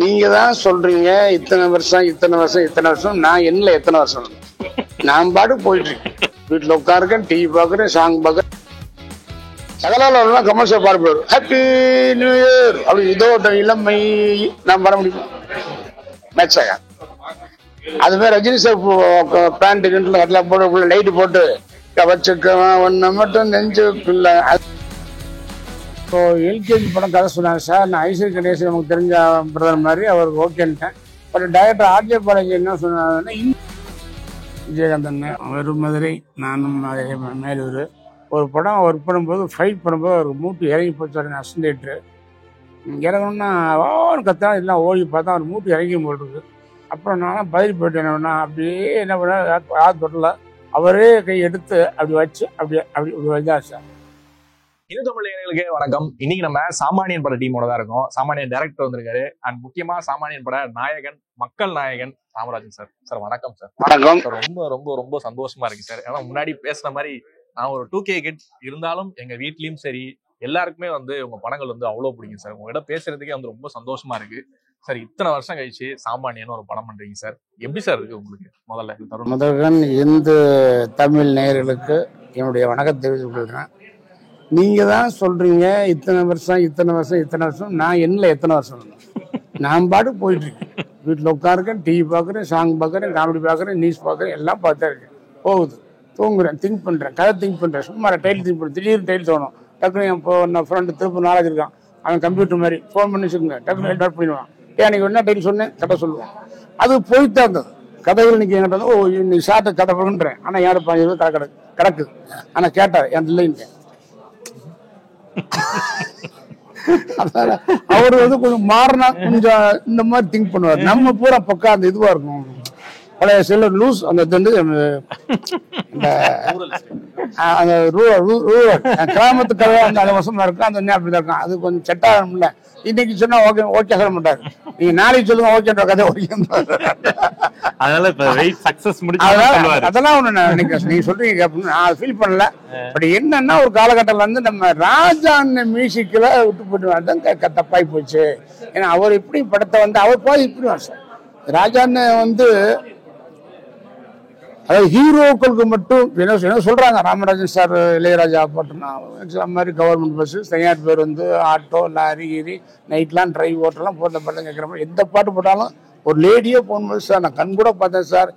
நீங்க தான் சொல்றீங்க இத்தனை வருஷம் நான் என்ன எத்தனை வருஷம் நான் பாட்டு போயிட்டு இருக்கேன். வீட்டுல உட்காருக்கேன், டிவி பாக்குறேன், சாங் பாக்குறேன். சகலால கமர்ஷியல் பார்ப்பாரு, ஹாப்பி நியூ இயர் அப்படி இதோ இளமை நான் பண்ண முடியுமா? மேட்ச் ஆகா அது மாதிரி ரஜினி சார் பேண்ட் கட்டலாம் போட்டு லைட்டு போட்டு வச்சுக்கவன் ஒன்னு மட்டும் நெஞ்சுக்குள்ள. இப்போ எல்கேஜி படம் கதை சொன்னாங்க சார். நான் ஐஸ்வரி கணேசன் நமக்கு தெரிஞ்ச பிரதர் மாதிரி அவருக்கு ஓகேன்ட்டேன். பட் டைரக்டர் ஆர்ஜே பாலாஜி என்ன சொன்னாங்கன்னா, விஜயகாந்தன் ஒரு மதுரை நானும் மேலூர் ஒரு படம் ஒர்க் பண்ணும்போது ஃபைட் பண்ணும்போது அவருக்கு மூட்டு இறங்கி போச்சு. அசண்டேட்ரு இறங்கணும்னா கத்தா எல்லாம் ஓடி பார்த்தா அவர் மூட்டு இறங்கி போட்டுருக்கு. அப்புறம் நானும் பதில் போயிட்டேன். அப்படியே என்ன பண்ண தொட்டல அவரே கை எடுத்து அப்படி வச்சு அப்படி வந்தார் சார். இந்து தமிழ் நேயர்களுக்கு வணக்கம். இன்னைக்கு நம்ம சாமானியன் பட டீமோட தான் இருக்கோம். சாமானியன் டைரக்டர் வந்திருக்காரு அண்ட் முக்கியமா சாமானியன் பட நாயகன், மக்கள் நாயகன் ராமராஜன் சார். சார் வணக்கம் சார். வணக்கம். ரொம்ப ரொம்ப ரொம்ப சந்தோஷமா இருக்கு சார். ஏன்னா முன்னாடி பேசுன மாதிரி நான் ஒரு 2K கிட் இருந்தாலும் எங்க வீட்லயும் சரி எல்லாருக்குமே உங்க படங்கள் அவ்வளவு பிடிக்கும் சார். உங்ககிட்ட பேசுறதுக்கே ரொம்ப சந்தோஷமா இருக்கு சார். இத்தனை வருஷம் கழிச்சு சாமானியன் ஒரு படம் பண்றீங்க சார். எப்படி சார் இருக்கு உங்களுக்கு? முதல்வன் இந்து தமிழ் நேயர்களுக்கு என்னுடைய வணக்கத்தை தெரிவித்துக் கொள்கிறேன். நீங்க தான் சொல்றீங்க இத்தனை வருஷம் நான் என்ன எத்தனை வருஷம் நான் பாட்டு போயிட்டு இருக்கேன். வீட்டுல உட்காருக்கேன், டிவி பாக்குறேன், சாங் பாக்குறேன், காமெடி பாக்குறேன், நியூஸ் பாக்குறேன், எல்லாம் பார்த்தா இருக்கேன். போகுது, தூங்குறேன், திங்க் பண்றேன், கதை திங்க் பண்றேன், சும்மா டைல் திங்க் பண்ணுறேன். திடீர்னு டைல் தோணும். டக்குனு என் ஃப்ரெண்டு திருப்பூர் நாலேஜ் இருக்கான், அவன் கம்ப்யூட்டர் மாதிரி ஃபோன் பண்ணி வச்சுக்கோங்க, டக்குனு நோட் பண்ணிடுவான். எனக்கு என்ன டைல் சொன்னேன் கதை சொல்லுவான். அது போயிட்டு இருந்தது. கதைகள் இன்னைக்கு என்கிட்ட நீ ஷார்ட்டை கதை பண்ணுறேன். ஆனால் யாரு 15 கதை கிடக்குது. ஆனால் கேட்டார் என் இல்லைன்னு. அதனால அவரு கொஞ்சம் மாறினா கொஞ்சம் இந்த மாதிரி திங்க் பண்ணுவார். நம்ம பூரா பக்கம் அந்த இதுவா இருக்கும். பழைய சில லூஸ் அந்த கிராமத்து கதை அந்த வருஷமா இருக்கும். அந்த அப்படிதான் இருக்கும். அது கொஞ்சம் செட் ஆகணும்ல. இன்னைக்கு சொன்னா ஓகே சொல்ல மாட்டாரு. நீங்க நாளைக்கு சொல்லுங்க ஓகேன்ற கதை ஓகே. அதெல்லாம் ஒண்ணு நீங்க சொல்றீங்க நான் ஃபீல் பண்ணல. பட் என்னன்னா ஒரு காலகட்டத்துல நம்ம ராஜா மியூசிக்ல விட்டு போட்டு தப்பாய் போச்சு. ஏன்னா அவர் இப்படி படத்தை அவர் போய் இப்படி சார் ராஜான்னு அதாவது ஹீரோக்களுக்கு மட்டும் என்ன சொல்றாங்க. ராமராஜன் சார் இளையராஜா போட்டோம்னா மாதிரி கவர்மெண்ட் பஸ் தனியார் பேர் ஆட்டோ லாரி கீரி நைட்லாம் டிரைவ் ஓட்டெல்லாம் போட்ட படம் கேட்குற மாதிரி எந்த பாட்டு போட்டாலும் ஒரு லேடியே போகும்போது சார் நான் கண் கூட பார்த்தேன் சார்.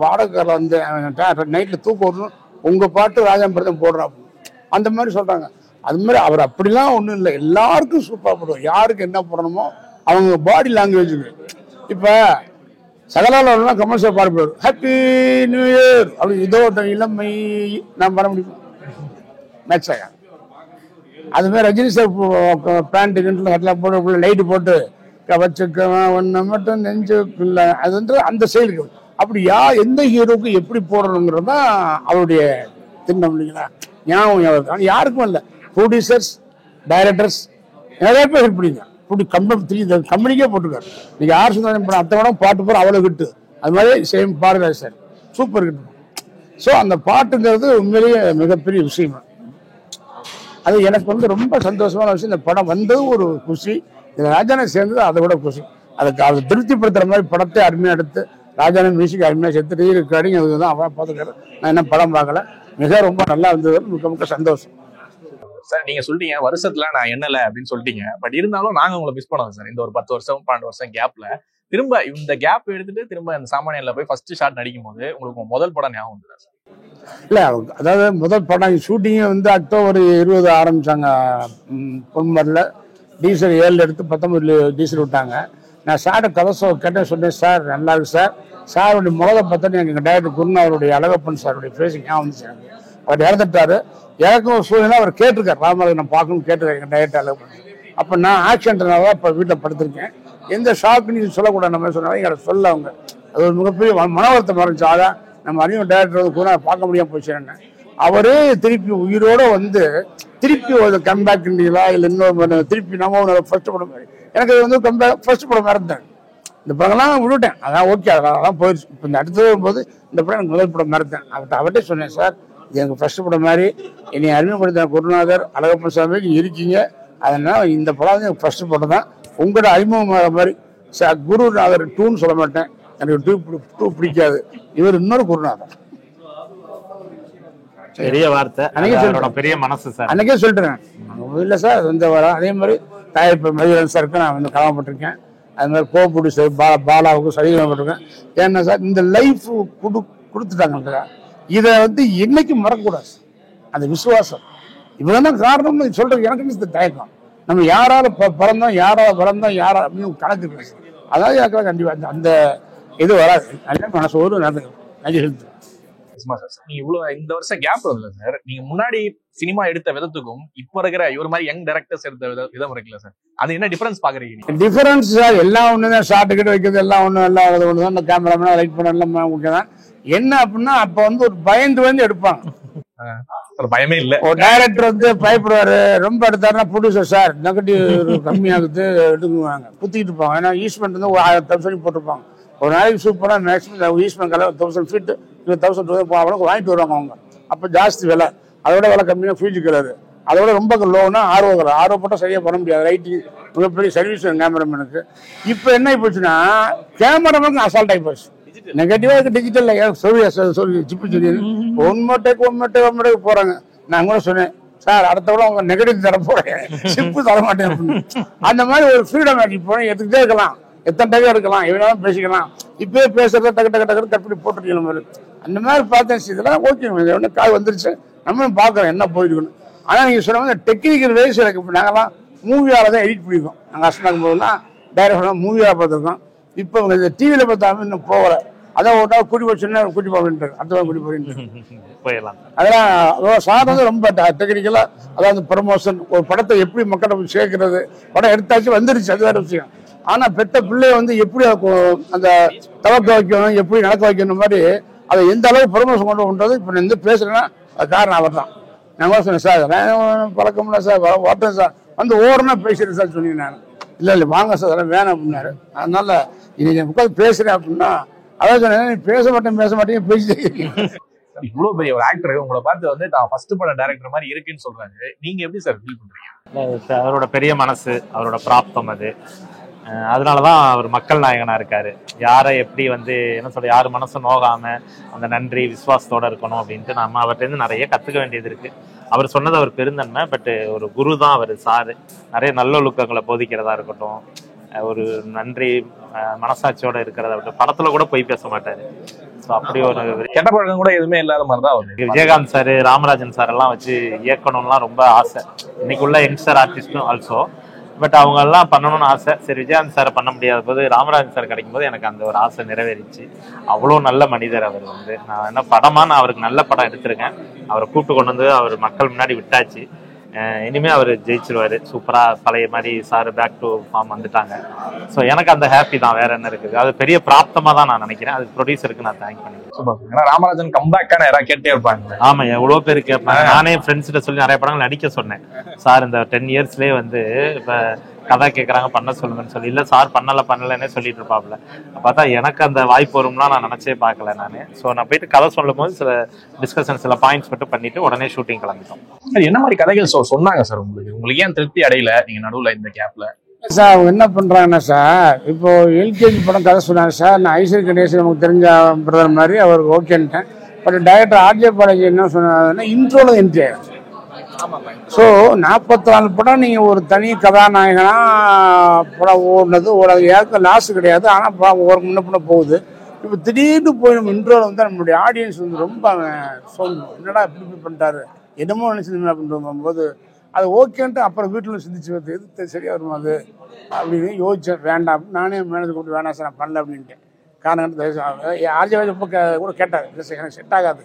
வாடகைக்காரில் நைட்டில் தூக்கம் வரணும், உங்க பாட்டு ராஜா படத்தை போடுறான் அந்த மாதிரி சொல்றாங்க. அது மாதிரி அவர் அப்படிலாம் ஒன்றும் இல்லை. எல்லாருக்கும் சூப்பராக போடுவார். யாருக்கு என்ன போடணுமோ அவங்க பாடி லாங்குவேஜுக்கு. இப்போ சகலால கமர்ஷியல் பார்ப்பாரு, ஹாப்பி நியூ இயர் அப்படி இதோ இளமை நான் பண்ண முடியுமா? மேட்ச் ஆகா அது மாதிரி ரஜினி சார் பேண்ட் கட்டலாம் போட்டு லைட்டு போட்டு வச்சுக்கவன் ஒன்னு மட்டும் நெஞ்சுக்குள்ள அது அந்த செயலுக்கு அப்படி எந்த ஹீரோக்கு எப்படி போடணுங்கிறதான் அவருடைய திட்டம் இல்லைங்களா? ஞாபகம் யாருக்கும் இல்லை. ப்ரொடியூசர்ஸ், டைரக்டர்ஸ் நிறைய பேர் ஹெல்ப் பண்ணிங்க. கம்பெனிக்கே போட்டுருக்காரு. நீங்க யார் சொன்னாலும் அத்தை படம் பாட்டு போற அவ்வளவு கிட்டு அது மாதிரி சேம் பாருங்க சார், சூப்பர் கிட்டு. ஸோ அந்த பாட்டுங்கிறது உண்மையிலேயே மிகப்பெரிய விஷயம். அது எனக்கு ரொம்ப சந்தோஷமான விஷயம். இந்த படம் வந்தது ஒரு குஷி, இந்த ராஜானை சேர்ந்தது அதை விட குஷி. அதுக்கு அதை திருப்திப்படுத்துற மாதிரி படத்தை அருமையாக எடுத்து ராஜானை மியூசிக் அருமையாக சேர்த்து ரீரெக்கார்டிங் அதுதான் அவன் பார்த்துக்காரு. நான் என்ன படம் பார்க்கல, ரொம்ப நல்லா இருந்தது. மிக சந்தோஷம் சார். நீங்க சொல்லிட்டீங்க வருஷத்துல நான் என்னல அப்படின்னு சொல்லிட்டீங்க. பட் இருந்தாலும் நாங்க உங்களை மிஸ் பண்ணோம் சார். இந்த ஒரு 10 வருஷம் 12 வருஷம் கேப்ல திரும்ப இந்த கேப் எடுத்துட்டு திரும்ப இந்த சாமானியன்ல போய் ஃபர்ஸ்ட் ஷாட் நடிக்கும் போது உங்களுக்கு முதல் படம் ஞாபகம் வந்துதா சார்? இல்ல, அதாவது முதல் படம் ஷூட்டிங்கே அக்டோபர் 20 ஆரம்பிச்சாங்க பொன்மரில். டீசல் 7 எடுத்து 19 டீசல் விட்டாங்க. நான் சார்ட்ட கதை கேட்டேன், சொன்னேன் சார் நல்லா இருக்கு சார். சாருடைய முகத்தை பார்த்தோன்னு எங்கள் டைரக்டர் குருணா அவருடைய அழகப்பன் சாருடைய பேசி ஞாபகம் வந்துச்சு. அவர் இறந்துட்டாரு. எனக்கும் ஒரு சூழ்நிலை அவர் கேட்டிருக்காரு, ராமராஜன் நான் பார்க்கணும்னு கேட்டிருக்காரு எங்கள் டைரக்டர் அழகப்பன். அப்போ நான் ஆக்சிடென்ட்னால தான் இப்போ வீட்டில் படுத்திருக்கேன். எந்த ஷாக்கு நீங்கள் சொல்லக்கூடாது நம்ம சொன்னாலும் எங்களை சொல்ல அவங்க அது ஒரு மிகப்பெரிய மன வருத்தம் இருந்துச்சு. அதான் நம்ம அறிவும் டைரக்டர் கூட பார்க்க முடியாமல் போச்சுன்னு அவரே திருப்பி உயிரோடு திருப்பி ஒரு கம்பேக் இல்லைங்களா இல்லை இன்னொரு திருப்பி நம்ம ஃபர்ஸ்ட் படம் மாதிரி எனக்கு கம்பேக் ஃபர்ஸ்ட் படம் மறந்தேன். இந்த படம்லாம் விட்டுட்டேன். அதான் ஓகே, அதெல்லாம் போயிடுச்சு. இப்போ இந்த அடுத்தது வரும்போது இந்த படம் எனக்கு முதல் படம் மறந்தேன். அவர்கிட்ட சொன்னேன் சார் இது எனக்கு ஃபர்ஸ்ட் படம் மாதிரி என்னை அறிமுகப்படுத்தின குருநாதர் அழகப்பன் சாமி இருக்கீங்க. அதனால இந்த படம் எனக்கு ஃபர்ஸ்ட் படம் தான். உங்களோட அறிமுகம் மாதிரி குருநாதர் டூன்னு சொல்ல மாட்டேன், எனக்கு டூ பிடிக்காது. இவர் இன்னொரு குருநாதர். பெரிய வார்த்தை, பெரிய மனசு சார். அன்னைக்கே சொல்லிட்டேன் இல்லை சார் இந்த வாரம். அதே மாதிரி தயாரிப்பு மதிவரன் சாருக்கு நான் வந்து கடமைப்பட்டிருக்கேன். அது மாதிரி கோபுடி சார் பாலாவுக்கும் சரிகமப்பட்டிருக்கேன். ஏன்னா சார் இந்த லைஃப் கொடுத்துட்டாங்க, இதை வந்து என்னைக்கும் மறக்கக்கூடாது. அந்த விசுவாசம் இவ்வளவுதான் காரணம் சொல்றது. எனக்கு இந்த தயக்கம், நம்ம யாரால பிறந்தோம், யாரால வளர்ந்தோம், யாரா அப்படின்னு கணக்கு இருக்கு. அதாவது யாருக்கெல்லாம் கண்டிப்பா அந்த இது வராது. நல்ல மனசோடு நடந்துக்கிறது. நீங்க இவ்வளவு இந்த வருஷம் கேப் வருதுல்ல சார், நீங்க முன்னாடி சினிமா எடுத்த விதத்துக்கும் இப்ப இருக்கிற இவர் மாதிரி யங் டைரக்டர்ஸ் எடுத்த விதம் இருக்குல்ல சார், அது என்ன டிஃபரன்ஸ் பாக்குறீங்க? டிஃபரன்ஸ் சார் எல்லாம் ஒண்ணுதான். ஷார்ட் கிட்ட வைக்கிறது எல்லாம் எல்லாம் ஒண்ணுதான். இந்த கேமராமேன் லைட் பண்ண எல்லாம் ஓகேதான். என்ன அப்படின்னா அப்ப வந்து ஒரு பயந்து எடுப்பாங்க. பயமே இல்ல. ஒரு டைரக்டர் வந்து பயப்படுவாரு, ரொம்ப எடுத்தாருன்னா ப்ரொடியூசர் சார் நெகட்டிவ் கம்மியாகுது எடுக்குவாங்க, குத்திட்டு இருப்பாங்க. ஏன்னா ஈஸ்ட்மெண்ட் வந்து 1000 சொல்லி போட்டிருப்பாங்க. ஒரு நாளைக்கு சூப்பரா மேக்ஸிமம் ஈஸ்ட்மெண்ட் 1000 ஃபீட் 1000 வாங்கிட்டு வருவாங்க அவங்க. அப்ப ஜாஸ்தி விலை, அதோட விலை கம்மியா ஃபியூஜி கலரு, அதோட ரொம்ப லோனா ஆர்வம் போட்டால் சரியா பண்ண முடியாது. ரைட்டிங் மிகப்பெரிய சர்வீஸ் கேமராமேனுக்கு. இப்போ என்ன போச்சுன்னா கேமராமேனுக்கு அசால்ட் ஆகி போச்சு. நெகட்டிவா இருக்கு டிஜிட்டல் சொல்லி சிப்பு சொல்லி ஒன் போறாங்க. நான் கூட சொன்னேன் சார் அடுத்த விட அவங்க நெகட்டிவ் தர போறேன், சிப்பு தர மாட்டேன் அப்படின்னு. அந்த மாதிரி ஒரு ஃப்ரீடம் ஆக்கி போனேன். எடுத்துக்கிட்டே இருக்கலாம், எத்தனை டைம் எடுக்கலாம், எவ்வளவு பேசிக்கலாம். இப்பயே பேசுறத டக்கு கற்பி போட்டுருக்கீங்க மாதிரி. அந்த மாதிரி பார்த்தேன். இதெல்லாம் ஓகே, காய் வந்துருச்சு, நம்மளும் பாக்குறோம் என்ன போயிருக்கணும். ஆனா நீங்க சொன்ன மாதிரி டெக்னிக்கல் வேஸ் எனக்கு இப்போ நாங்கெல்லாம் மூவியால தான் எடிட் பண்ணிருக்கோம். நாங்கள் அசனாக்கும் போதுலாம் டைரக்டர் மூவியா பார்த்துருக்கோம். இப்போ இந்த டிவியில பார்த்தாலும் இன்னும் போகல. அதான் ஒரு நாள் கூட்டி போச்சுன்னா கூட்டி போகின்றாரு, அடுத்த கூட்டி போகின்றாரு போயிடலாம். அதெல்லாம் சார் வந்து ரொம்ப டெக்னிக்கலா, அதாவது ப்ரமோஷன், ஒரு படத்தை எப்படி மக்கள் சேர்க்கிறது, படம் எடுத்தாச்சு வந்துருச்சு, அது வேற விஷயம். ஆனா பெத்த பிள்ளைய வந்து எப்படி அந்த தவக்க வைக்கணும், எப்படி நடக்க வைக்கணும் மாதிரி அதை எந்த அளவுக்கு ப்ரமோஷன் கொண்டு இப்ப எந்த பேசுறேன்னா அது காரணம் அவர் தான். நான் சொன்னேன் சார் பழக்கம்ல சார் ஓட்டேன் சார் வந்து ஓரமா பேசுறேன் சார் சொன்னீங்க. நான் இல்ல வாங்க சார் அதெல்லாம் வேணாம் அப்படின்னாரு. அதனால இன்னைக்கு உட்காந்து பேசுறேன் அப்படின்னா அதான் சொன்னேன், நீ பேச மாட்டேங்க பேசிட்டே. இவ்வளவு பெரிய ஒரு ஆக்டர் உங்களை பார்த்து வந்து தான் ஃபர்ஸ்ட் பட டைரக்டர் மாதிரி இருக்குன்னு சொல்றாங்க, நீங்க எப்படி சார் ஃபீல் பண்றீங்க? அவரோட பெரிய மனசு, அவரோட பிராப்தம் அது. அதனாலதான் அவர் மக்கள் நாயகனா இருக்காரு. யாரை எப்படி வந்து என்ன சொல்ற, யாரு மனசு நோகாம அந்த நன்றி விசுவாசத்தோட இருக்கணும் அப்படின்ட்டு நம்ம அவர்கிட்ட இருந்து நிறைய கத்துக்க வேண்டியது இருக்கு. அவர் சொன்னது அவர் பெருந்தன்மை, பட் ஒரு குரு தான் அவர் சாரு. நிறைய நல்லொழுக்கங்களை போதிக்கிறதா இருக்கட்டும், ஒரு நன்றி மனசாட்சியோட இருக்கிறதா இருக்கட்டும். படத்துல கூட போய் பேச மாட்டாரு. ஸோ அப்படி ஒரு கெட்ட பழக்கம் கூட எதுவுமே இல்லாத மாதிரி தான் அவர். விஜயகாந்த் சார், ராமராஜன் சார் எல்லாம் வச்சு இயக்கணும்லாம் ரொம்ப ஆசை. இன்னைக்குள்ள யங்ஸ்டர் ஆர்டிஸ்டும் ஆல்சோ. பட் அவங்க எல்லாம் பண்ணணும்னு ஆசை. சரி, விஜயகாந்த் சாரை பண்ண முடியாத போது ராமராஜன் சார் கிடைக்கும் போது எனக்கு அந்த ஒரு ஆசை நிறைவேறிச்சு. அவ்வளோ நல்ல மனிதர் அவர் வந்து. நான் என்ன படமா நான் அவருக்கு நல்ல படம் எடுத்திருக்கேன். அவரை கூப்பிட்டு கொண்டு வந்து அவர் மக்கள் முன்னாடி விட்டாச்சு. இனிமே அவர் ஜெயிச்சிருவாரு. சூப்பரா பழைய மாதிரி சார் பேக் டு ஃபார்ம் வந்துட்டாங்க. ஸோ எனக்கு அந்த ஹாப்பி தான், வேற என்ன இருக்குது. அது பெரிய பிராப்தமா தான் நான் நினைக்கிறேன். அது ப்ரொடியூசருக்கு நான் தேங்க் பண்ணிக்கிறேன். ஏன்னா ராமராஜன் கம்பேக்கான யாராவது கேட்டே இருப்பாங்க. ஆமா, எவ்வளவு பேர் கேட்பாங்க. நானே ஃப்ரெண்ட்ஸ் கிட்ட சொல்லி நிறைய படங்கள் நடிக்க சொன்னேன். சார் இந்த 10 இயர்ஸ்லயே வந்து இப்ப கதை கேட்கறாங்க பண்ண சொல்லுங்கன்னு சொல்லி, இல்ல சார் பண்ணலன்னே சொல்லிட்டு இருப்பாப்ல. பார்த்தா எனக்கு அந்த வாய்ப்பு வரும்லாம் நான் நினைச்சே பார்க்கல நானு. ஸோ நான் போயிட்டு கதை சொல்லும் போது சில டிஸ்கஷன், சில பாயிண்ட்ஸ் மட்டும் பண்ணிட்டு உடனே ஷூட்டிங் கிளம்பிட்டோம். என்ன மாதிரி கதைகள் சொன்னாங்க சார் உங்களுக்கு ஏன் திருப்தி அடையல நீங்க நடுவுல இந்த கேப்ல? சார் அவங்க என்ன பண்றாங்கன்னா சார், இப்போ எல்கேஜி படம் கதை சொன்னாங்க சார். நான் ஐஸ்வரி கணேசன் நமக்கு தெரிஞ்ச பிரதர் மாதிரி அவருக்கு ஓகேன்ட்டேன். பட் டைரக்டர் ஆர்ஜே பாலாஜி என்ன சொன்னாங்கன்னா இன்ட்ரோல என்ட்ரி ஆயிடுச்சு. ஸோ 44 படம் நீங்க ஒரு தனி கதாநாயகனா படம் ஓடுனது யாருக்கும் லாஸ் கிடையாது. ஆனால் படம் ஒரு முன்ன போகுது. இப்போ திடீர்னு போய் நம்ம இன்ட்ரோல வந்து நம்மளுடைய ஆடியன்ஸ் வந்து ரொம்ப சொல்லணும், என்னடா இப்படி பண்ணிட்டாரு, என்னமோ நினைச்சிருந்தேன் அப்படின்னு போது அது ஓகேன்ட்டு அப்புறம் வீட்டில் சிந்திச்சு வந்து எது சரியா வருமா அது அப்படின்னு யோசிச்சேன். வேண்டாம், நானே மேனேஜர் கூப்பிட்டு வேணாம் சார் நான் பண்ணல அப்படின்ட்டேன். காரணம் ஆர்ஜிவாஜ் இப்போ கூட கேட்டார், எனக்கு செட் ஆகாது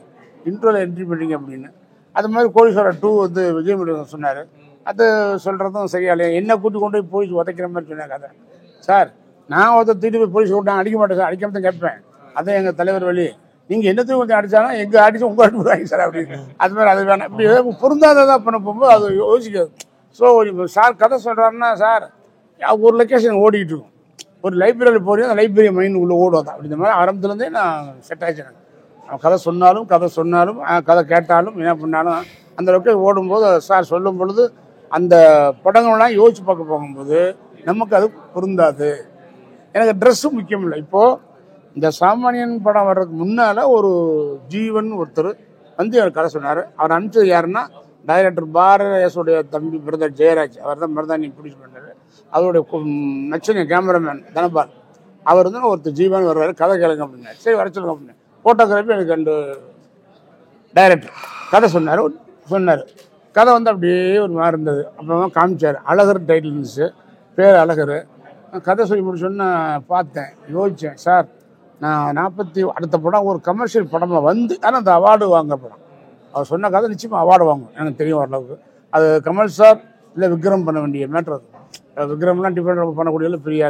இன்ட்ரோல என்ட்ரி பண்ணுறீங்க அப்படின்னு. அது மாதிரி கோடீஸ்வரர் 2 வந்து விஜய் முருகன் சொன்னார். அது சொல்கிறதும் சரியா இல்லையா, என்ன கூட்டி கொண்டு போய் போலீஸ் உதைக்கிற மாதிரி சொன்னாங்க. அதை சார் நான் ஒருத்தர் தூக்கிட்டு போய் போலீஸ் கூப்பிட்டா அடிக்க மாட்டேன் சார், அடிக்காம தான் கேட்பேன். அதான் எங்கள் தலைவர் வழி. நீங்கள் என்னத்தையும் கொஞ்சம் அடித்தாலும் எங்கே அடிச்சு உங்கள் அடிச்சு விடுவாங்க சார் அப்படின்னு. அது மாதிரி அது வேணாம், இப்படி பொருந்தாதான் பண்ண போகும்போது அது யோசிக்காது. ஸோ சார் கதை சொல்கிறாருன்னா சார் ஒரு லொக்கேஷன் ஓடிக்கிட்டு இருக்கும். ஒரு லைப்ரரி போகிறீங்க, அந்த லைப்ரரி மைண்ட் உள்ளே ஓடுவாங்க. அப்படி இந்த மாதிரி ஆரம்பத்துலேருந்தே நான் செட் ஆகிச்சேன். கதை சொன்னாலும் கதை கேட்டாலும் என்ன பண்ணாலும் அந்த லொக்கேஷன் ஓடும்போது சார் சொல்லும் பொழுது அந்த படங்கள்லாம் யோசிச்சு பார்க்க போகும்போது நமக்கு அது பொருந்தாது. எனக்கு ட்ரெஸ்ஸு முக்கியம் இல்லை. இப்போது இந்த சாமானியன் படம் வர்றதுக்கு முன்னால் ஒரு ஜீவன் ஒருத்தர் வந்து எனக்கு கதை சொன்னார். அவர் அனுப்பிச்சது யாருன்னா டைரக்டர் பாரதியாசுடைய தம்பி பிரதர் ஜெயராஜ். அவர் தான் மருதாணி ப்ரொடியூஸ் பண்ணார். அவருடைய நச்சனை கேமராமேன் தனபால். அவர் வந்து ஒருத்தர் ஜீவன் வருவார், கதை கேளுங்க அப்படின்னாரு. சரி வர சொல்லுங்க அப்படின்னு. ஃபோட்டோகிராஃபி எனக்கு 2 டைரக்டர் கதை சொன்னார். கதை வந்து அப்படியே ஒரு மாதிரி இருந்தது. அப்புறமா காமிச்சார். அழகர் டைட்டில் இருந்துச்சு, பேர் அழகர். கதை சொல்லி முடிச்சோன்னு பார்த்தேன், யோசித்தேன். சார் நான் அடுத்த படம் ஒரு கமர்ஷியல் படமாக வந்து, ஆனால் அந்த அவார்டு வாங்குற படம். அவர் சொன்ன கதை நிச்சயமாக அவார்டு வாங்கும், எனக்கு தெரியும் ஓரளவுக்கு. அது கமல் சார் இல்லை விக்ரம் பண்ண வேண்டிய மேட்ரு. அது விக்ரம்லாம் டிஃபரெண்ட் பண்ணக்கூடிய பெரிய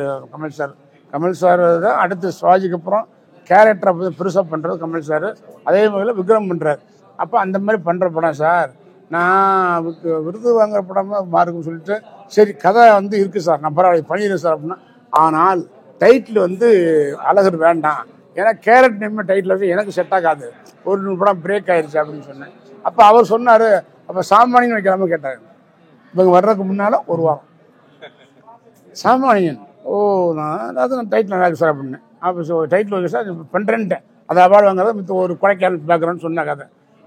கமல் சார் தான். அடுத்து சிவாஜிக்கு அப்புறம் கேரக்டரை பெருசாக பண்ணுறது கமல் சார். அதே மாதிரியில் விக்ரம் பண்ணுறார். அப்போ அந்த மாதிரி பண்ணுற படம் சார். நான் விருது வாங்குற படமாக மாறுக்குன்னு சொல்லிட்டு, சரி கதை வந்து இருக்குது சார், நான் பரவாயில்ல பண்ணிடுறேன் சார் அப்படின்னா. ஆனால் டைட்டில் வந்து அழகர் வேண்டாம், ஏன்னா கேரட் நேம் டைட்டில் வந்து எனக்கு செட் ஆகாது, ஒரு படம் பிரேக் ஆயிடுச்சு அப்படின்னு சொன்னேன். அப்போ அவர் சொன்னார், அப்போ சாமானியன் வைக்கலாம கேட்டார். இவங்க வர்றதுக்கு முன்னால் ஒரு வாரம் சாமானியன். நான் டைட்டில் நல்லா இருக்கு சார் அப்படின்னேன். அப்போ டைட்டில் ஓகே சார் பண்ணுறேன்ட்டேன். அதை அவார்டு வாங்குறத மித்த ஒரு கொடைக்கால் பேக்ரவுண்ட் சொன்ன கதை.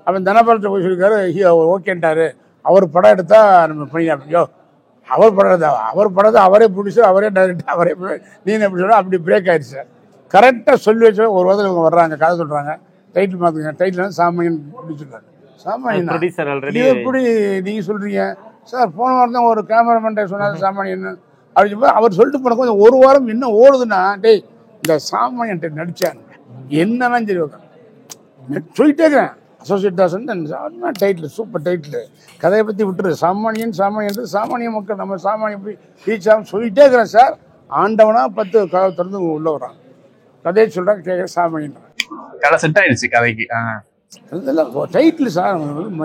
அவன் தனபாலத்தை போய் சொல்லியிருக்காரு, அவர் ஓகேன்ட்டாரு, அவர் படம் எடுத்தால் நம்ம பண்ணிடலாம். ஐயோ அவர் படத்தை அவரே ப்ரொடியூசர், அவரே டைரக்டர், அவரே நீ எப்படி சொல்ல, அப்படி பிரேக் ஆயிடுச்சு சார். கரெக்டாக சொல்லி வச்ச ஒரு வாரத்தில் இவங்க வர்றாங்க, கதை சொல்கிறாங்க, டைட்டில் மாற்றுங்க. டைட்டில் வந்து சாமானியன் சொல்கிறாங்க. சாமானியன் எப்படி நீங்கள் சொல்கிறீங்க சார்? போன வாரம் தான் ஒரு கேமராமேன் சொன்னார் சாமானியன் அப்படின்னு சொல்லி அவர் சொல்லிட்டு போன கொஞ்சம் ஒரு வாரம் என்ன ஓடுதுன்னா, டேய் இந்த சாமானியன் நடித்தாங்க என்னன்னா சரி சொல்லிட்டே இருக்கிறேன். அசோசியேட் தாசன் டைட்டில், சூப்பர் டைட்டில், கதையை பற்றி விட்டுரு. சாமானியன் சாமானிய மக்கள், நம்ம சாமானியம் போய் ரீச் ஆகும் சொல்லிட்டே இருக்கிறேன் சார். ஆண்டவனா 10 கதை திறந்து உள்ள வர்றான், கதையை சொல்கிறாங்க, கேட்குற சாமானியன் கதை செட் ஆயிடுச்சு கதைக்கு. அதெல்லாம் டைட்டில் சார்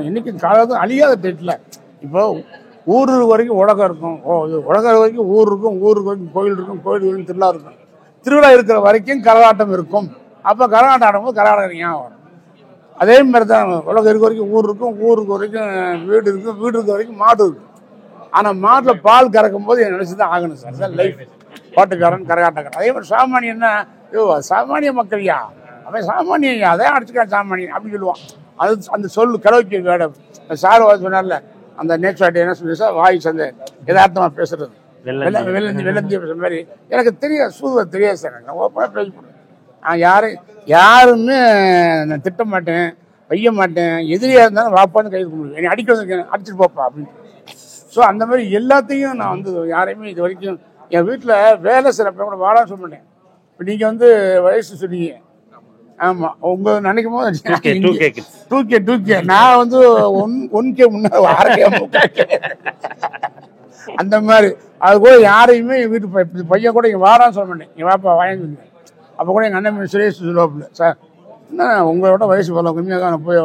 என்னைக்கு காலத்தும் அழியாத டைட்டில். இப்போ ஊர் வரைக்கும் உலகம் இருக்கும், உலகம் வரைக்கும் ஊர் இருக்கும், ஊருக்கு வரைக்கும் கோயில் இருக்கும், கோயில் வரைக்கும் திருவிழா இருக்கும், திருவிழா இருக்கிற வரைக்கும் கரகாட்டம் இருக்கும். அப்போ கரகாட்டம் ஆடும்போது கரகாட்டம் ஏன் வரும்? அதே மாதிரி தான் உலகம் இருக்க வரைக்கும் ஊர் இருக்கும், ஊருக்கு வரைக்கும் வீடு இருக்கும், வீடு இருக்க வரைக்கும் மாடு இருக்கும். ஆனால் மாட்டில் பால் கறக்கும் போது என் நினச்சி தான் ஆகணும் சார். சார் லைஃப் பாட்டுக்காரன் கரகாட்டக்காரன். அதே மாதிரி சாமானியன்னா சாமானிய மக்கள்யா, அவன் சாமானியா, அதே அடிச்சுக்கான் சாமானியன் அப்படின்னு சொல்லுவான். அது அந்த சொல்லு கடவுக்கு வேடம். சார் சொன்னார்ல, அந்த நேச்சுராலிட்டி என்ன சொல்லி சார், வாய்ஸ் அந்த யதார்த்தமாக பேசுறது, வெள்ளந்தி பேசுற மாதிரி எனக்கு தெரியாது, சூழ்நிலை தெரியாது சார். எனக்கு ஓப்பனாக பேச யாருமே நான் திட்ட மாட்டேன், வைய மாட்டேன், எதிரியாக இருந்தாலும் வாப்பான்னு கை முடியும், என்னை அடிக்கிறது அடிச்சுட்டு போப்பா அப்படின்னு. ஸோ அந்த மாதிரி எல்லாத்தையும் நான் வந்து யாரையுமே இது வரைக்கும் என் வீட்டில் வேலை சிறப்பை கூட வாடான்னு சொல்ல மாட்டேன். இப்போ நீங்கள் வந்து வயசு சொன்னீங்க, ஆமாம் உங்கள் நினைக்கும் போது 2K நான் வந்து 1K முன்னாடி 6K அந்த மாதிரி. அது கூட யாரையுமே என் வீட்டு பையன் கூட இங்கே வாடான்னு சொல்ல மாட்டேன், என் வாப்பா வாங்கி சொல்லுவேன். அப்போ கூட எங்கள் அண்ணன் சுரேஷ் சொல்லுவாப்புல, சார் என்ன உங்களோட வயசு பல கம்மியாக தான் போய்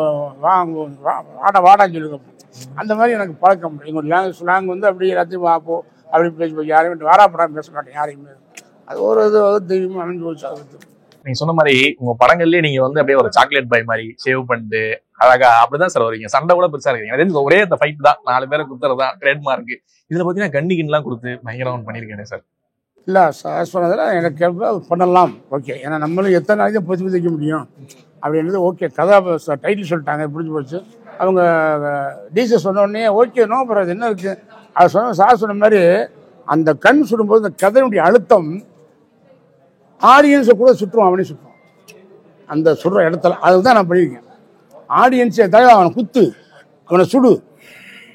வாடான்னு சொல்லுங்க. அந்த மாதிரி எனக்கு பழக்கம். எங்கள் ஸ்லாங் வந்து அப்படி எல்லாத்தையும் வாப்போம் அப்படி பேசி யாரையும் வாராப்படாமல் பேச மாட்டேன் யாரையுமே. அது ஒரு இது தெய்வமாக அமைஞ்சு போச்சு. அது நீங்க சொன்ன மாதிரி உங்க படங்கள்லயே நீங்க வந்து அப்படியே ஒரு சாக்லேட் பாய் மாதிரி சேவ் பண்ணிட்டு அழகா அப்படிதான் சார் வரீங்க. சண்டை கூட பெருசா இருக்கு, ஒரே அந்த ஃபைட் தான், 4 பேரை குத்துறதா ட்ரேட்மார்க். இதுல பாத்தீங்கன்னா கன்னிகின்லாம் கொடுத்து பயங்கரம் பண்ணிருக்கேன் சார். இல்லை சார் சொன்னதில் எனக்கு பண்ணலாம், ஓகே. ஏன்னா நம்மளும் எத்தனை நாளைக்கு பொறுத்து வைக்க முடியும் அப்படின்றது ஓகே. கதா டைட்டில் சொல்லிட்டாங்க, பிடிச்சி போச்சு. அவங்க டீச்சர் சொன்ன உடனே ஓகே நோ பரவாது என்ன இருக்குது. அது சார் சொன்ன மாதிரி அந்த கண் சுடும்போது அந்த கதையினுடைய அழுத்தம் ஆடியன்ஸை கூட சுற்றுவான், அவனே சுற்றுவான் அந்த சுடுற இடத்துல. அதுதான் நான் பண்ணியிருக்கேன். ஆடியன்ஸே தவிர அவனை குத்து, அவனை சுடு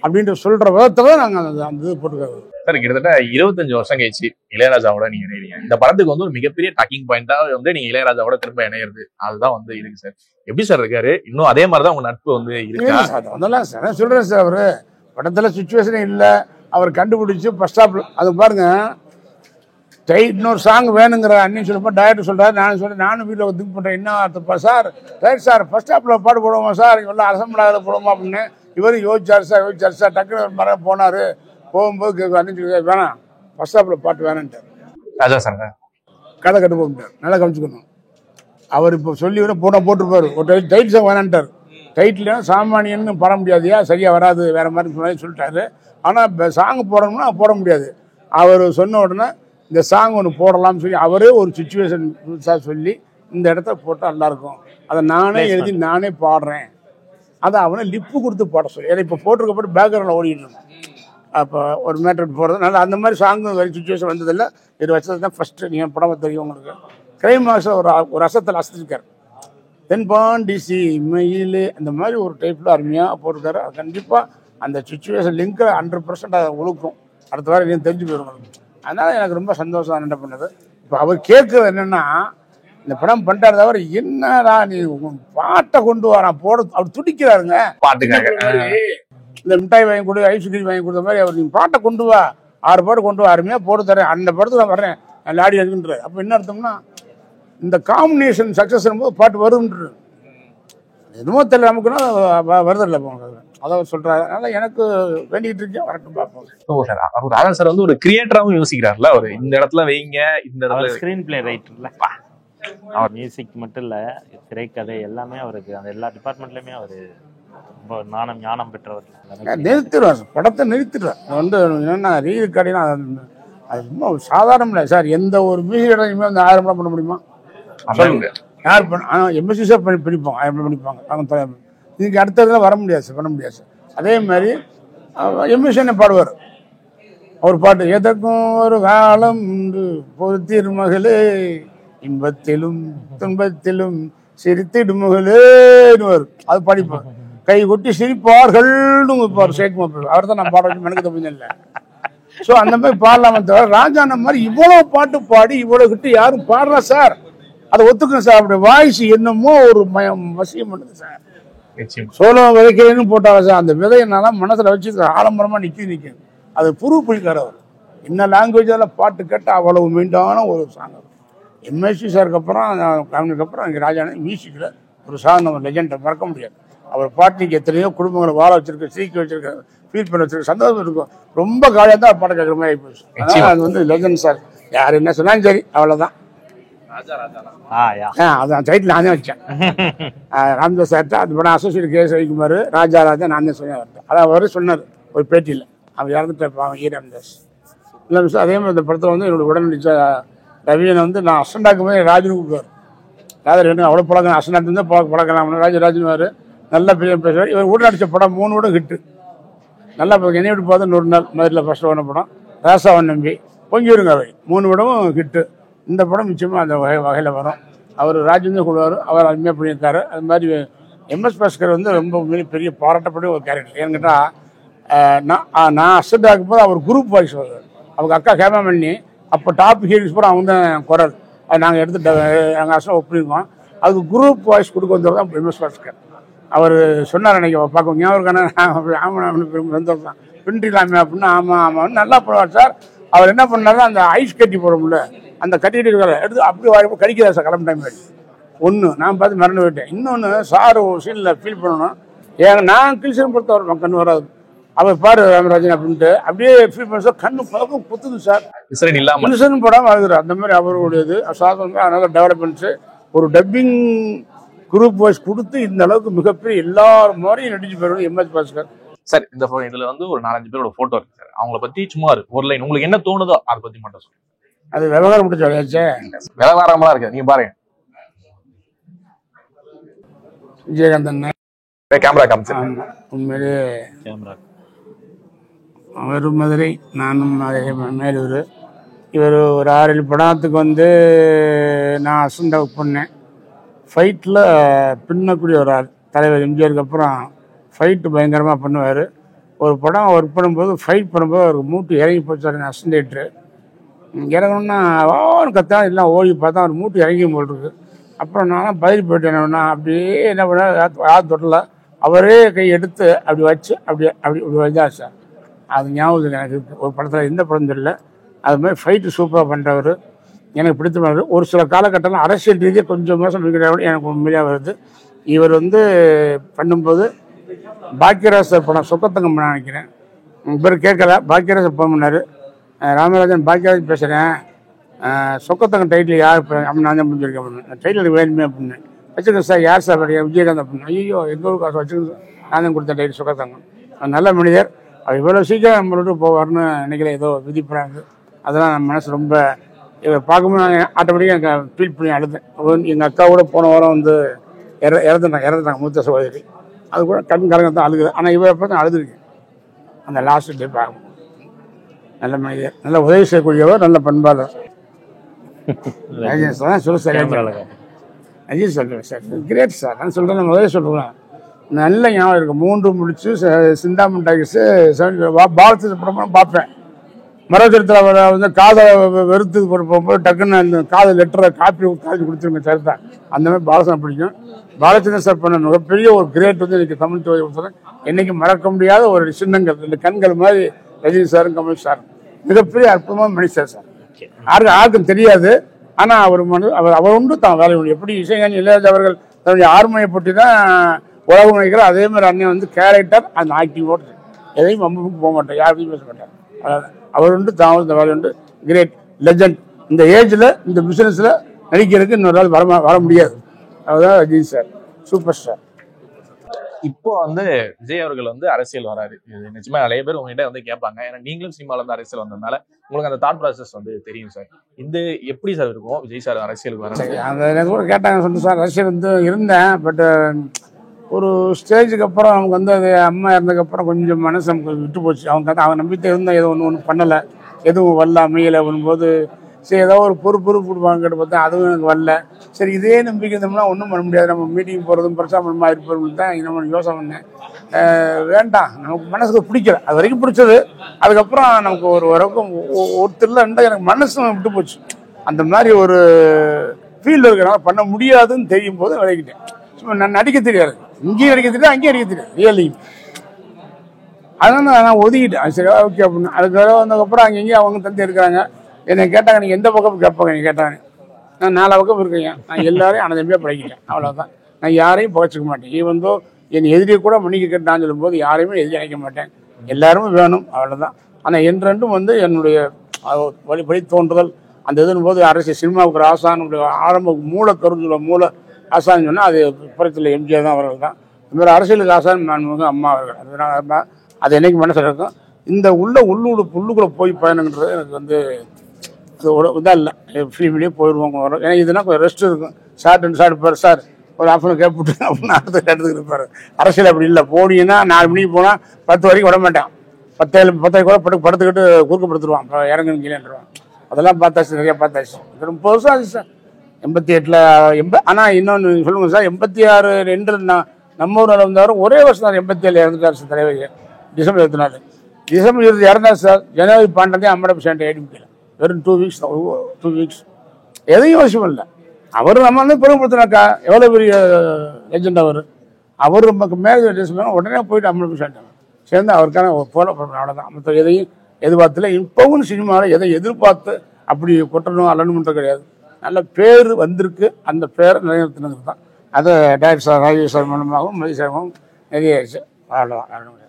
அப்படின்ற சொல்கிற விதத்தில் நாங்கள் அந்த இது போட்டுக்கிறோம் சார். கிட்டத்தட்ட 25 வருஷம் கழிச்சு இளையராஜாவோட நீங்க இணைறீங்க. இந்த படத்துக்கு வந்து ஒரு மிகப்பெரிய டாக்கிங் பாயிண்டா வந்து நீங்க இளையராஜாவோட திரும்ப இணையிறது, அதுதான் வந்து இருக்கு சார். எப்படி சார் இருக்காரு? இன்னும் அதே மாதிரிதான் உங்க நட்பு வந்து இருக்கா? அதெல்லாம் சார் சொல்றேன் சார். அவரு படத்துல சுச்சுவேஷனே இல்லை, அவர் கண்டுபிடிச்சு ஃபர்ஸ்ட் ஸ்டாப்ல அது பாருங்க. இன்னொரு சாங் வேணுங்கிற அண்ணன் சொல்லப்போ டைரக்டர் சொல்றாரு, நானும் சொல்றேன், நானும் வீட்டில் திங்க் பண்றேன், என்ன அர்த்தப்பா சார் ரைட் சார் ஃபர்ஸ்ட் ஸ்டாப்ல பாட்டு போடுவோமா சார், இவெல்லாம் அரசம்படாத போடுவோமா அப்படின்னு. இவரு யோசிச்சாரு சார் டக்குனு மர போனாரு. போகும்போது அண்ணன் சொல்லி வேணாம் ஃபர்ஸ்ட் ஸ்டாப்ல பாட்டு வேணான்ட்டார். ராஜா சார் கதை கட்டு போட்டார், நல்லா கவனிச்சுக்கணும். அவர் இப்போ சொல்லி போட்டிருப்பாரு ஒரு டைட்டில் சாங் வேணான்ட்டார். டைட்டில் சாமானியன்னு பாட முடியாதியா, சரியா வராது வேற மாதிரி சொல்லிட்டாரு. ஆனால் சாங் போடணும்னா போட முடியாது. அவர் சொன்ன உடனே இந்த சாங் ஒன்று போடலாம்னு சொல்லி அவரே ஒரு சுச்சுவேஷன் சொல்லி இந்த இடத்த போட்டால் நல்லாயிருக்கும், அதை நானே எழுதி நானே பாடுறேன், அதை அவனை லிப்பு கொடுத்து பாட சொல்லி. ஏன்னா இப்போ போட்டிருக்கப்பட்டு பேக்ரவுண்டில் ஓடிட்டு இருக்கோம். அப்போ ஒரு மேட்டர் போகிறது நல்லா அந்த மாதிரி சாங்கு வரை சுச்சுவேஷன் வந்ததில்லை. இது வச்சது தான் ஃபஸ்ட்டு. நீங்கள் படம் தெரியும் உங்களுக்கு. கிரைம் மாஸ்டர் ஒரு அசத்தில் அசத்திருக்கார். தென்பாண்டி சீமையிலே அந்த மாதிரி ஒரு டைப்பில் அருமையாக போட்டிருக்காரு. அது கண்டிப்பாக அந்த சுச்சுவேஷன் லிங்க்கை 100% அதை ஒழுக்கும். அடுத்த வாரம் நீங்கள் தெரிஞ்சு போயிருங்க. அதனால் எனக்கு ரொம்ப சந்தோஷம் என்ன பண்ணது. இப்போ அவர் கேட்குறது என்னென்னா, இந்த படம் பண்ணிட்டாரு தவிர என்னடா நீ பாட்டை கொண்டு வரான் போட அவர் துடிக்கிறாருங்க பாட்டுக்காக. இந்த மிட்டாய் வாங்கி கொடு, ஐஸ்கிரீம் வாங்கி கொடுத்த மாதிரி அவர் நீ பாட்டை கொண்டு வா, 6 பாட்டு கொண்டு வா, அருமையாக போட்டு தரேன், அந்த படத்துக்கு நான் வர்றேன், நான் லாடி எடுக்கின்றார். அப்போ என்ன அர்த்தம்னா இந்த காம்பினேஷன் சக்ஸஸ் போது பாட்டு வரும்ன்றது எதுவும் தெரியல நமக்குன்னா வருதில்லை போங்க. அதான் சொல்றாரு. அதனால எனக்கு வேண்டிகிட்டு இருக்கேன், வரட்டும் பார்ப்போம். ஓ சார், அவர் ராஜன் சார் வந்து ஒரு கிரியேட்டராகவும் யோசிக்கிறாருல. அவர் இந்த இடத்துல வைங்க, இந்த இடத்துல ஸ்கிரீன் பிளே ரைட்டர்ல அவர் மியூசிக் மட்டும் இல்ல, திரைக்கதை எல்லாமே அவருக்கு அந்த எல்லா டிபார்ட்மெண்ட்லயுமே அவரு ரொம்ப ஞானம் பெற்றவர். நிறுத்திடுவார், படத்தை நிறுத்திடுவார். வந்து என்னன்னா ரீல் கடைனா அது சும்மா சாதாரணம் இல்லை சார். எந்த ஒரு மியூசிக் இடையுமே அந்த 1000 படம் பண்ண முடியுமா சொல்லுங்க? யார் பண்ண எம்எஸ்சி சார் பிடிப்போம், 1000 படிப்பாங்க அவங்க. இதுக்கு அடுத்ததுலாம் வர முடியாது சார், பண்ண முடியாது சார். அதே மாதிரி எம்எஸ்சி பாடுவார் அவர் பாட்டு. எதற்கும் ஒரு காலம் உண்டு பொறுத்தீர் மகளே, இன்பத்திலும் துன்பத்திலும் சிரித்திடும் மகளேன்னு அது படிப்பார். கை கொட்டி சிரிப்பார்கள்னு வைப்பார் சேர்க்குமா. அவர் தான் நான் பாட வச்சு எனக்கு தப்பு இல்லை. ஸோ அந்த மாதிரி பாடலாமே தவிர ராஜான மாதிரி இவ்வளோ பாட்டு பாடி இவ்வளோ கிட்ட யாரும் பாடுறா சார், அதை ஒத்துக்கணும் சார். அப்படி வாய்ஸ் என்னமோ ஒரு வசியம் பண்ணுது சார். சோளம் விதைக்கிறேன்னு போட்டாலும் சார் அந்த விதையினால மனசில் வச்சு ஆடம்பரமாக நிற்குது. அது ப்ரூவ் பண்ணிக்கார் அவர். என்ன லாங்குவேஜால் பாட்டு கேட்டால் அவ்வளவு மீண்டான ஒரு சாங். எம்எஸ்சி சாருக்கு அப்புறம் கவிஞருக்கு அப்புறம் இங்கே ராஜான மியூசிக்கில் ஒரு சாங் நம்ம லெஜெண்டை மறக்க முடியாது. அவர் பாட்டுக்கு எத்தனையோ குடும்பங்களை வாழ வச்சிருக்கு, சீக்கி வச்சிருக்க, ஃபீல் பண்ண வச்சிருக்கு, சந்தோஷம் இருக்கும். ரொம்ப காலியாக தான் பாட்டை கேட்குற மாதிரி ஆகிப்போச்சு. அதனால் அது வந்து லெஜண்ட் சார். யார் என்ன சொன்னாலும் சரி, அவ்வளோதான். அதான் டைட்டில் நானே வச்சேன். ராம்தாஸ் சார்ட்ட அந்த படம் அசோசியேட் கேஸ் வைக்குமாறு ராஜா நான் தான் சொன்னேன். அதான் அவர் சொன்னார் ஒரு பேட்டியில். அவர் இறந்துட்டார் ஈ ராம்தாஸ். இல்லை சார், அதே மாதிரி இந்த படத்தில் வந்து என்னோட உடனடி ரவியனை வந்து நான் அசண்டாக்கும் போது ராஜன் கூப்பிடுவார். ராஜர் எனக்கு அவ்வளோ பழக்கம், அசண்டாக்கு இருந்தால் பழக்கலாம். ராஜராஜன் நல்லா பேசுவார். இவர் ஊட நடித்த படம் 3 கூட ஹிட்டு. நல்லா என்னை விட்டு பார்த்தா 100 நாள் மதுரையில் ஃபர்ஸ்ட் ஓன படம், ராசாவன் நம்பி, பொங்கிருங்க அவை 3 படமும் ஹிட்டு. இந்த படம் நிச்சயமாக அந்த வகையில் வரும். அவர் ராஜேந்திர கூடுவார், அவர் அருமையாக பண்ணியிருக்காரு. அது மாதிரி எம்எஸ் பாஸ்கர் வந்து ரொம்ப பெரிய பாராட்டப்பட்ட ஒரு கேரக்டர். ஏன்னு கேட்டால் நான் அசண்ட் ஆகும்போது அவர் குரூப் வாய்ஸ் வருவார். அவங்க அக்கா கேமரா பண்ணி அப்போ டாப் ஹீரோஸ் பூரா அவங்க தான் குரல். அது நாங்கள் எடுத்து எங்கள் அசம் ஒப்பிருக்கோம். அதுக்கு குரூப் வாய்ஸ் கொடுக்க வந்தவர் தான் எம்எஸ் பாஸ்கர். அவர் சொன்னார் அன்றைக்கி பார்க்க ஞாபகம். ஆமாம் வந்தவர் பின்றிலாமே அப்படின்னா ஆமாம் நல்லா போடுவார் சார். அவர் என்ன பண்ணாரு, அந்த ஐஸ் கட்டி போடும்ல அந்த கட்டிட்டு இருக்கிற எடுத்து அப்படி வாய்ப்பு கடிக்கிறார் சார். கிளம்பு டைம் ஒன்று நான் பார்த்து மறந்து போயிட்டேன். இன்னொன்று சார் ஒரு சீனில் ஃபீல் பண்ணணும். நான் கிழிசன் பொறுத்தவர் கண் வராது. அவர் பாரு ராமராஜன் அப்படின்ட்டு அப்படியே ஃபீல் பண்ண சார். கண்ணு பழக்கம் குத்துது சார். கிழிசன் படம் ஆகுறார். அந்த மாதிரி அவருடையது சாதம். அதனால டெவலப்மெண்ட்ஸு ஒரு டப்பிங் குரூப் வாய்ஸ் கொடுத்து இந்த அளவுக்கு மிகப்பெரிய எல்லாரும் மாதிரியும் நடிச்சு போயிடும் எம்எஸ் பாஸ்கர் சார். இந்த இதுல வந்து ஒரு 4-5 பேரோட போட்டோ இருக்கு சார். அவங்கள பத்தி சும்மா ஒரு லைன் உங்களுக்கு என்ன தோணுதோ அதை பத்தி மட்டும் சொல்லுங்க. அது விவகாரம் மட்டும் சொல்லியாச்சே, விவகாரமா இருக்கு. நீங்க பாருங்க விஜயகாந்த் கேமரா காமிச்சு. உண்மையிலே அவர் மதுரை, நானும் மேலூர். இவர் ஒரு 6-7 படத்துக்கு வந்து நான் அசண்டா ஒர்க் பண்ணேன். ஃபைட்டில் பின்னக்கூடிய ஒரு ஆள். தலைவர் எம்ஜிஆருக்கு அப்புறம் ஃபைட்டு பயங்கரமாக பண்ணுவார். ஒரு படம் ஒர்க் பண்ணும்போது ஃபைட் பண்ணும்போது அவருக்கு மூட்டு இறங்கி போச்சார். அசண்டேட்ரு இறங்கணுன்னா ஓன்னு கத்தா எல்லாம் ஓடி பார்த்தா அவர் மூட்டு இறங்கி போட்டிருக்கு. அப்புறம் நானும் பதில் போயிட்டேன். என்னன்னா அப்படியே என்ன பண்ண யார் தொட்டல, அவரே கை எடுத்து அப்படி வச்சு அப்படி வச்சார் சார். அது ஞாபகம் எனக்கு ஒரு படத்தில் எந்த படம் தெரியல. அது மாதிரி ஃபைட்டு சூப்பராக பண்ணுறவர், எனக்கு பிடித்தமானது. ஒரு சில காலகட்டத்தில் அரசியல் ரீதியாக கொஞ்சம் மோசம் இருக்கிறவங்க எனக்கு உண்மையாக வருது. இவர் வந்து பண்ணும்போது பாக்கியராஜ் சார் படம் சொக்கத்தங்கம் பண்ண நினைக்கிறேன். இவர் கேட்கல, பாக்கியராஜ் படம் பண்ணார். ராமராஜன் பாக்கியராஜ் பேசுகிறேன், சொக்கத்தங்கம் டைட்டில் யார் அப்படின்னு நான் தான் முடிஞ்சிருக்கேன் அப்படின்னு. டைட்டில் வேணுமே அப்படின்னு வச்சுருக்கேன் சார். யார் சார் படிக்க விஜயகாந்த் அப்படின்னு. ஐயோ எங்கள் ஊருக்கு காசு வச்சுருந்து நான் தான் கொடுத்தேன் டைட்டில் சொக்கத்தங்கம். நல்ல மனிதர். அவர் இவ்வளோ சீக்கிரம் நம்மளோட போவார்னு நினைக்கல. ஏதோ விதிப்புறாங்க. அதெல்லாம் நம்ம மனசு ரொம்ப பார்க்கும்போது நான் ஆட்டோமேட்டிக்காக எனக்கு ஃபீல் பண்ணி அழுதேன். எங்கள் அக்கா கூட போன வாரம் வந்து இறந்துட்டாங்க மூத்த சகோதரி. அது கூட கண் கலங்க தான் அழுகுது. ஆனால் இவரை பார்த்து நான் அழுதுருக்கேன் அந்த லாஸ்ட் டே பார்க்கும். நல்ல மனிதர், நல்ல உதவி செய்யக்கூடியவர், நல்ல பண்பாளர். சொல்ல சரியாக அஜித் சொல்லுவேன் சார், கிரேட் சார். நான் சொல்கிறேன், முதலே சொல்லுவேன், நல்ல ஞாபகம் இருக்குது. 3 முடிச்சு சிந்தாமன் டாக்கிஸு பாலத்து பிரமாணம் பார்ப்பேன். மரச்சரத்தில் அவர் வந்து காதலை வெறுத்து போகும்போது டக்குன்னு அந்த காதல் லெட்டரை காப்பி கொடுத்துருங்க சார் தான். அந்த மாதிரி பாலசனம் பிடிக்கும். பாலச்சந்திரன் சார் பண்ண மிகப்பெரிய ஒரு கிரேட் வந்து இன்னைக்கு தமிழ் துறை என்னைக்கு மறக்க முடியாத ஒரு சின்னங்கள், இந்த கண்கள் மாதிரி ரஜினி சாரும் கமல் சார் மிகப்பெரிய அற்புதமான மனுஷர் சார். யாருக்கும் தெரியாது. ஆனால் அவர் உண்டு தான் வேலை உண்டு. எப்படி இசைஞானி இளையராஜா அவர்கள் தன்னுடைய ஆர்மனையை பற்றி தான் உலகம் நினைக்கிறார், அதே மாதிரி அண்ணன் வந்து கேரக்டர் அந்த ஆக்டிவோடு எதையும் அம்புக்கு போக மாட்டார், யாரையும் பேச மாட்டார். அவர் உண்டு தான் இந்த வேலை உண்டு. Great legend. இந்த ஏஜில் இந்த பிஸ்னஸில் நடிக்கிறதுக்கு இன்னொரு நாள் வர முடியாது. அதுதான் ரஜினி சார், சூப்பர் ஸ்டார். இப்போ வந்து விஜய் அவர்கள் வந்து அரசியல் வராரு. இது நிஜமா நிறைய பேர் உங்ககிட்ட வந்து கேட்பாங்க. ஏன்னா நீங்களும் சினிமால இருந்து அரசியல் வந்ததுனால உங்களுக்கு அந்த தாட் ப்ராசஸ் வந்து தெரியும் சார். இந்த எப்படி சார் இருக்கும் விஜய் சார் அரசியலுக்கு வர? அந்த கூட கேட்டாங்க, சொன்ன சார் அரசியல் வந்து இருந்தேன். பட் ஒரு ஸ்டேஜுக்கு அப்புறம் நமக்கு வந்து அது அம்மா இறந்ததுக்கப்புறம் கொஞ்சம் மனசு நமக்கு விட்டு போச்சு. அவங்க நம்பிக்கை இருந்தால் எதுவும் ஒன்று பண்ணலை, எதுவும் வரல அமையலை வரும்போது சரி ஏதோ ஒரு பொறுப்பு கொடுப்பாங்க கேட்டு பார்த்தா அதுவும் எனக்கு வரல. சரி இதே நம்பிக்கை இருந்தோம்னா ஒன்றும் பண்ண முடியாது, நம்ம மீட்டிங் போகிறதும் பிரச்சாரமாக இருப்போம் தான் நம்ம யோசனை பண்ணேன். வேண்டாம், நமக்கு மனசுக்கு பிடிக்கல, அது வரைக்கும் பிடிச்சது. அதுக்கப்புறம் நமக்கு ஒரு வரைக்கும் ஒருத்தரில் இருந்தால் எனக்கு மனசு விட்டு போச்சு. அந்த மாதிரி ஒரு ஃபீல்டு இருக்கிறனால பண்ண முடியாதுன்னு தெரியும் போது விளைக்கிட்டேன். சும்மா நான் நடிக்க தெரியாது, இங்கேயும் நடிக்க தெரியாது அங்கேயும் நடிக்க தெரியாது ரியலி. அதனால நான் ஒதுக்கிட்டேன். சரி ஓகே அப்படின்னு. அதுக்காக வந்ததுக்கப்புறம் அங்கேயும் அவங்க தந்தை இருக்கிறாங்க. என்னை கேட்டாங்க, நீங்கள் எந்த பக்கம் கேட்பாங்க, நீ கேட்டாங்க. நான் 4 பக்கம் இருக்கேன். நான் எல்லாரையும் அனதம்பியாக பழகிட்டேன், அவ்வளோதான். நான் யாரையும் புகைச்சிக்க மாட்டேன். ஈவந்தோ என் எதிரியை கூட மன்னிக்க கேட்டான்னு சொல்லும்போது யாரையுமே எதிரி அணைக்க மாட்டேன். எல்லாருமே வேணும், அவ்வளோதான். ஆனால் என்றென்றும் வந்து என்னுடைய வழி தோன்றுதல் அந்த இதுன்னு போது அரசியல் சினிமாவுக்கு ஆசானுடைய ஆரம்ப மூல ஆசான்னு சொன்னால் அது புறத்தில் எம்ஜிஆர் தான், அவர்கள் தான். இந்த மாதிரி அரசியலுக்கு ஆசான் நான் அம்மா அவர்கள். அதனால அது என்னைக்கு மனசில் இருக்கும். இந்த உள்ளுக்குள்ளே போய் பயணங்கிறது எனக்கு வந்து இதாக இல்லை. ஃபிலிம்லேயே போயிடுவாங்க வரும். ஏன்னா இதுனா கொஞ்சம் ரெஸ்ட் இருக்கும். ஷார்ட் அண்ட் ஷார்ட் பார் சார் ஒரு ஆஃப் அன் கேட்புட்டு அப்படின்னு அடுத்து இருப்பார். அரசியல் அப்படி இல்லை. போனீங்கன்னா 4 மணிக்கு போனால் 10 வரைக்கும் விட மாட்டான். 10 கூட படுத்துக்கிட்டு குறுக்கப்படுத்துருவான், இறங்குன்னு கீழேன்றான். அதெல்லாம் பார்த்தாச்சு, நிறையா பார்த்தாச்சு. 30 வருஷம் ஆச்சு சார். 88 ஆனால் இன்னொன்று சொல்லுங்கள் சார், 86 2 நம்ம ஊரில் வந்தாரும் ஒரே வருஷம் தான். 87 இறந்துட்டார் சார் தலைவர். டிசம்பர் 24 டிசம்பர் 20 இறந்தார் சார். ஜனவரி 12 அம்மடப்பு சேர்ந்த ஏடிபிக்கல. வெறும் 2 வீக்ஸ் எதையும் அவசியம் இல்லை. அவர் நம்ம வந்து பெருமைப்படுத்தினாக்கா எவ்வளோ பெரிய லெஜண்ட். அவர் நமக்கு மேலே உடனே போயிட்டு அம்மடப்பு சேர்ந்து அவருக்கான ஃபாலோ பண்ணணும், அவ்வளோதான். மற்ற எதையும் எதிர்பார்த்துல. இப்பவும் சினிமாவில் எதை எதிர்பார்த்து அப்படி கொட்டணும் அல்லணுன்ற கிடையாது. நல்ல பேர் வந்திருக்கு, அந்த பேரை நிலைநிறுத்தினது தான். அதை டைரக்டர் சார் ராஜேஷ் சார் மூலமாகவும் மதி சார்பாகவும் நிறைய அவ்வளோதான்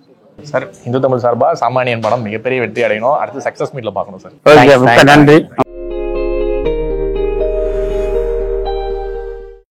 சார். இந்து தமிழ் சார்பா சாமானியன் படம் மிகப்பெரிய வெற்றி அடையணும். அடுத்து சக்சஸ் மீட்ல பார்க்கணும் சார். நன்றி.